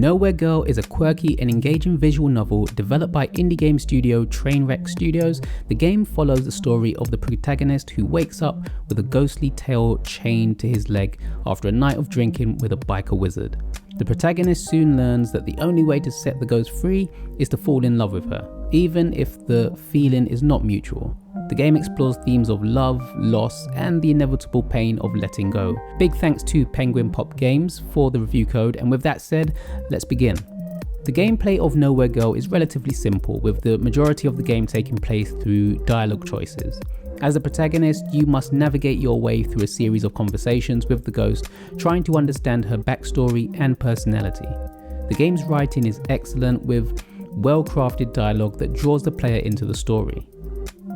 Nowhere Girl is a quirky and engaging visual novel developed by indie game studio Trainwreck Studios. The game follows the story of the protagonist who wakes up with a ghostly tail chained to his leg after a night of drinking with a biker wizard. The protagonist soon learns that the only way to set the ghost free is to fall in love with her, even if the feeling is not mutual. The game explores themes of love, loss, and the inevitable pain of letting go. Big thanks to Penguin Pop Games for the review code, and with that said, let's begin. The gameplay of Nowhere Girl is relatively simple, with the majority of the game taking place through dialogue choices. As a protagonist, you must navigate your way through a series of conversations with the ghost, trying to understand her backstory and personality. The game's writing is excellent, with well-crafted dialogue that draws the player into the story.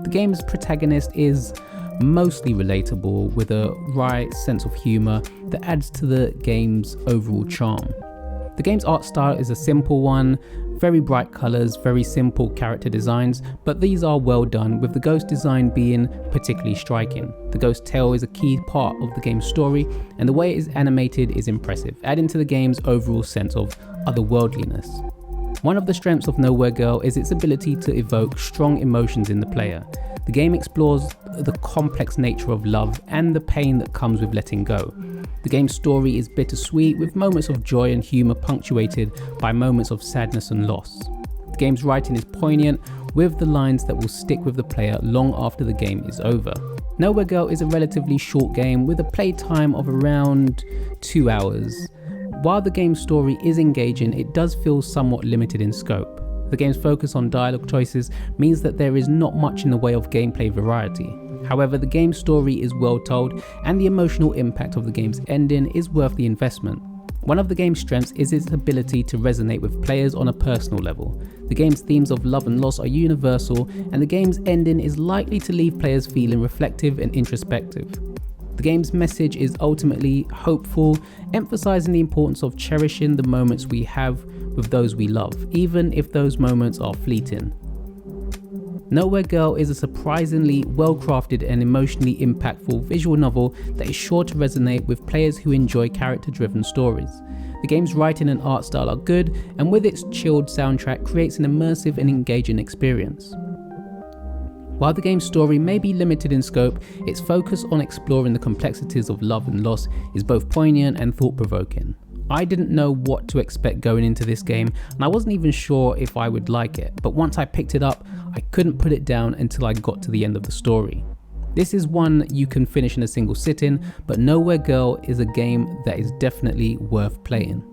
The game's protagonist is mostly relatable, with a wry sense of humour that adds to the game's overall charm. The game's art style is a simple one, very bright colours, very simple character designs, but these are well done, with the ghost design being particularly striking. The ghost tail is a key part of the game's story, and the way it is animated is impressive, adding to the game's overall sense of otherworldliness. One of the strengths of Nowhere Girl is its ability to evoke strong emotions in the player. The game explores the complex nature of love and the pain that comes with letting go. The game's story is bittersweet, with moments of joy and humour punctuated by moments of sadness and loss. The game's writing is poignant, with the lines that will stick with the player long after the game is over. Nowhere Girl is a relatively short game with a playtime of around 2 hours. While the game's story is engaging, it does feel somewhat limited in scope. The game's focus on dialogue choices means that there is not much in the way of gameplay variety. However, the game's story is well told, and the emotional impact of the game's ending is worth the investment. One of the game's strengths is its ability to resonate with players on a personal level. The game's themes of love and loss are universal, and the game's ending is likely to leave players feeling reflective and introspective. The game's message is ultimately hopeful, emphasizing the importance of cherishing the moments we have with those we love, even if those moments are fleeting. Nowhere Girl is a surprisingly well-crafted and emotionally impactful visual novel that is sure to resonate with players who enjoy character-driven stories. The game's writing and art style are good, and with its chilled soundtrack creates an immersive and engaging experience. While the game's story may be limited in scope, its focus on exploring the complexities of love and loss is both poignant and thought-provoking. I didn't know what to expect going into this game, and I wasn't even sure if I would like it, but once I picked it up, I couldn't put it down until I got to the end of the story. This is one you can finish in a single sitting, but Nowhere Girl is a game that is definitely worth playing.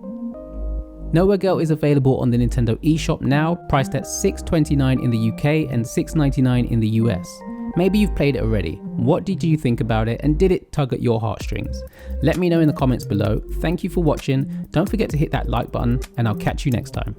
Nowhere Girl is available on the Nintendo eShop now, priced at $6.29 in the UK and $6.99 in the US. Maybe you've played it already. What did you think about it, and did it tug at your heartstrings? Let me know in the comments below. Thank you for watching. Don't forget to hit that like button, and I'll catch you next time.